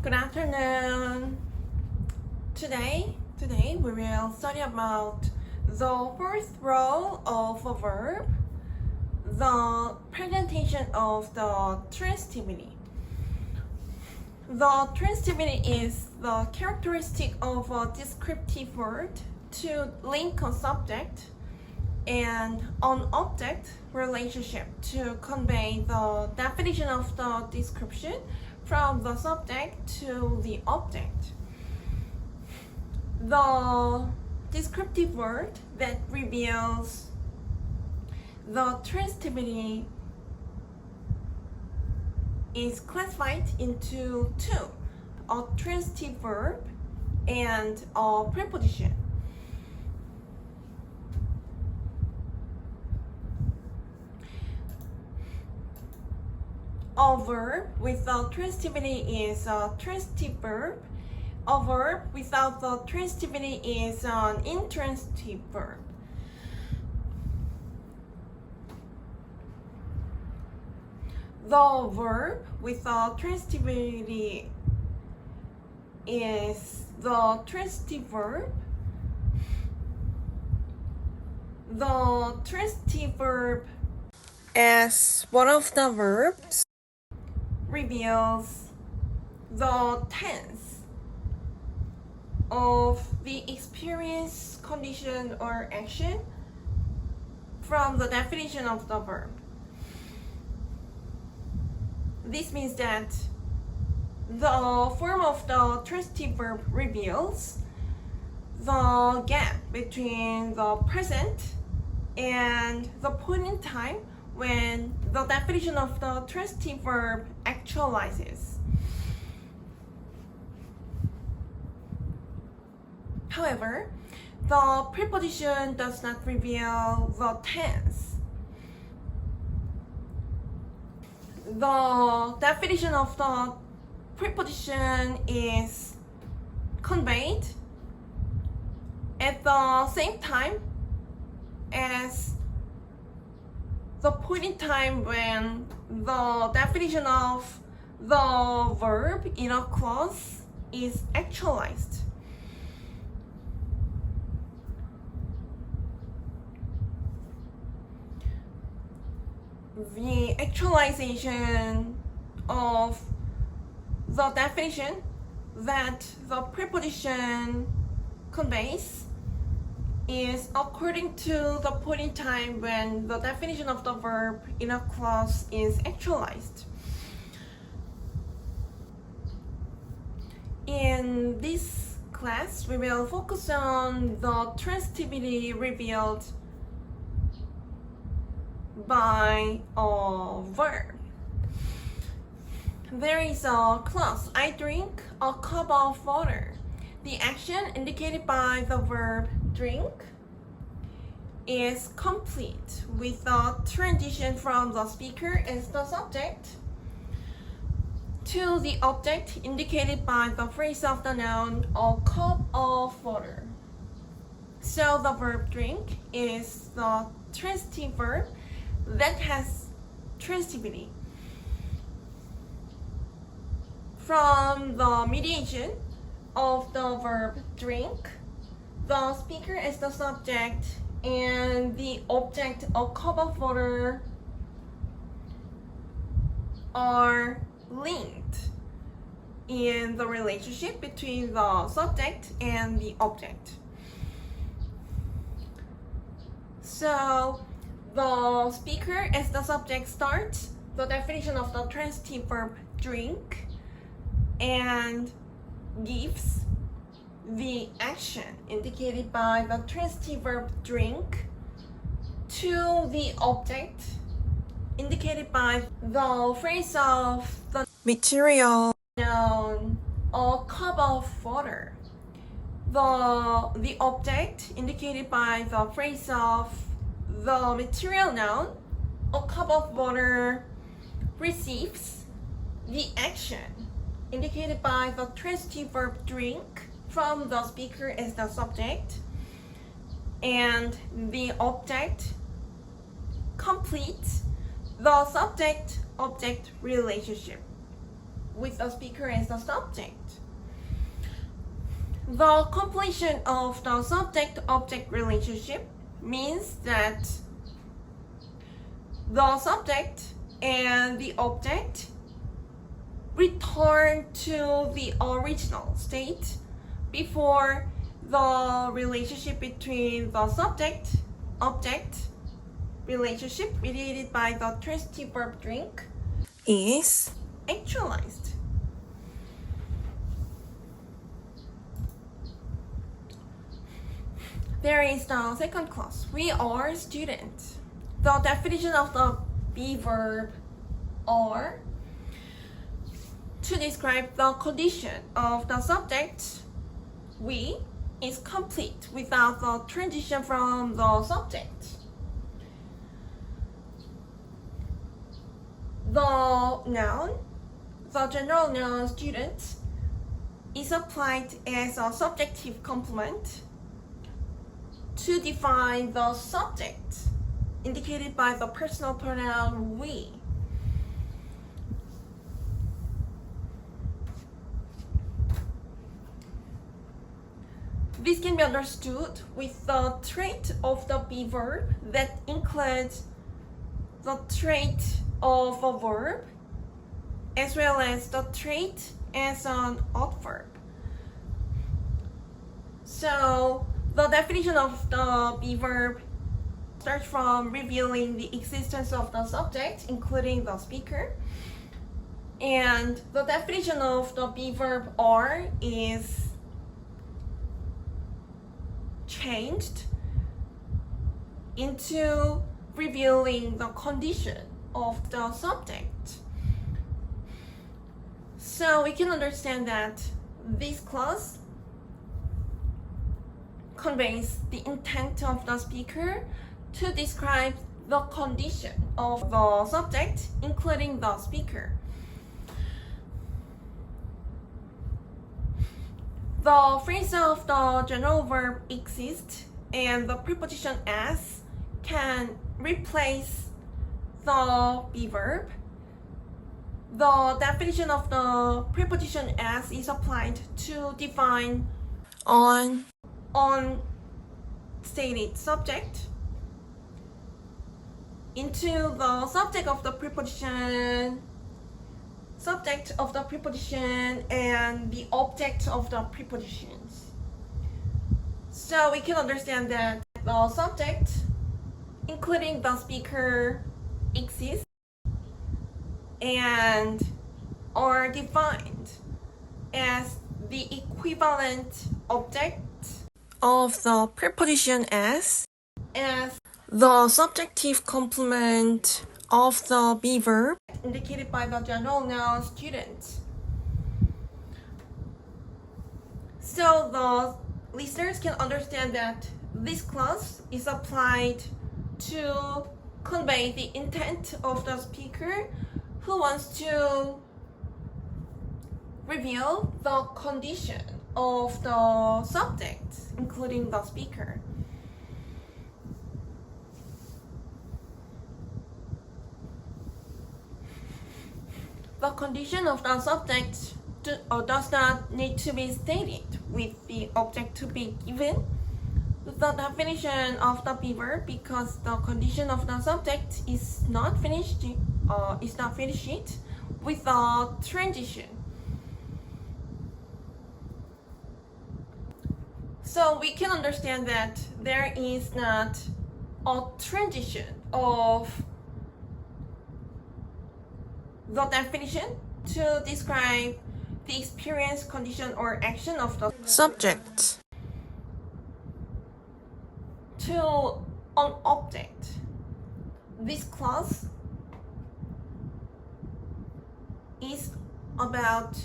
Good afternoon. Today we will study about the first role of a verb, the presentation of the transitivity. The transitivity is the characteristic of a descriptive word to link a subject and an object relationship to convey the definition of the description from the subject to the object. The descriptive word that reveals the transitivity is classified into two, a transitive verb and a preposition. A verb without transitivity is a transitive verb. A verb without the transitivity is an intransitive verb. The verb without transitivity is the transitive verb. The transitive verb as one of the verbs reveals the tense of the experience, condition, or action from the definition of the verb. This means that the form of the transitive verb reveals the gap between the present and the point in time when the definition of the transitive verb actualizes. However, the preposition does not reveal the tense. The definition of the preposition is conveyed at the same time as the point in time when the definition of the verb in a clause is actualized. The actualization of the definition that the preposition conveys is according to the point in time when the definition of the verb in a clause is actualized. In this class, we will focus on the transitivity revealed by a verb. There is a clause, I drink a cup of water. The action indicated by the verb drink is complete with a transition from the speaker as the subject to the object indicated by the phrase of the noun a cup of water. So the verb drink is the transitive verb that has transitivity. From the mediation of the verb drink, the speaker is the subject and the object, a cup of water, are linked in the relationship between the subject and the object. So the speaker as the subject starts the definition of the transitive verb drink and gives the action indicated by the transitive verb drink to the object indicated by the phrase of the material noun a cup of water. The object indicated by the phrase of the material noun a cup of water receives the action indicated by the transitive verb drink from the speaker as the subject, and the object completes the subject-object relationship. with the speaker as the subject. The completion of the subject-object relationship means that the subject and the object return to the original state before the relationship between the subject-object relationship mediated by the transitive verb drink is actualized. There is the second clause. We are students. The definition of the be verb are to describe the condition of the subject. We is complete without the transition from the subject. The noun, the general noun student, is applied as a subjective complement to define the subject indicated by the personal pronoun we. This can be understood with the trait of the be verb that includes the trait of a verb as well as the trait as an adverb. So the definition of the be verb starts from revealing the existence of the subject, including the speaker. And the definition of the be verb are is changed into revealing the condition of the subject. So we can understand that this clause conveys the intent of the speaker to describe the condition of the subject, including the speaker. The phrase of the general verb exist and the preposition as can replace the be verb. The definition of the preposition as is applied to define on stated subject into the subject of the preposition and the object of the prepositions. So we can understand that the subject, including the speaker, exists and are defined as the equivalent object of the preposition as the subjective complement of the be verb indicated by the general noun student. So the listeners can understand that this clause is applied to convey the intent of the speaker who wants to reveal the condition of the subject, including the speaker. The condition of the subject does not need to be stated with the object to be given the definition of the be verb because the condition of the subject is not finished with the transition. So we can understand that there is not a transition of the definition to describe the experience, condition, or action of the subject to an object. This clause is about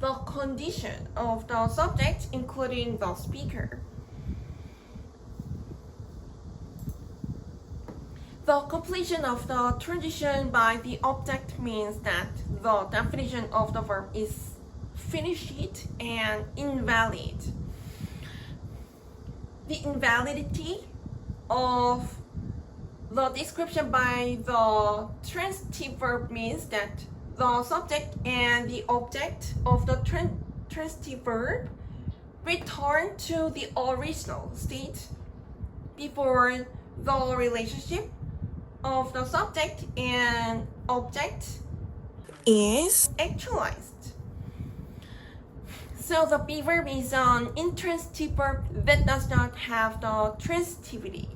the condition of the subject, including the speaker. The completion of the transition by the object means that the definition of the verb is finished and invalid. The invalidity of the description by the transitive verb means that the subject and the object of the transitive verb return to the original state before the relationship of the subject and object is actualized. So the be verb is an intransitive verb that does not have the transitivity.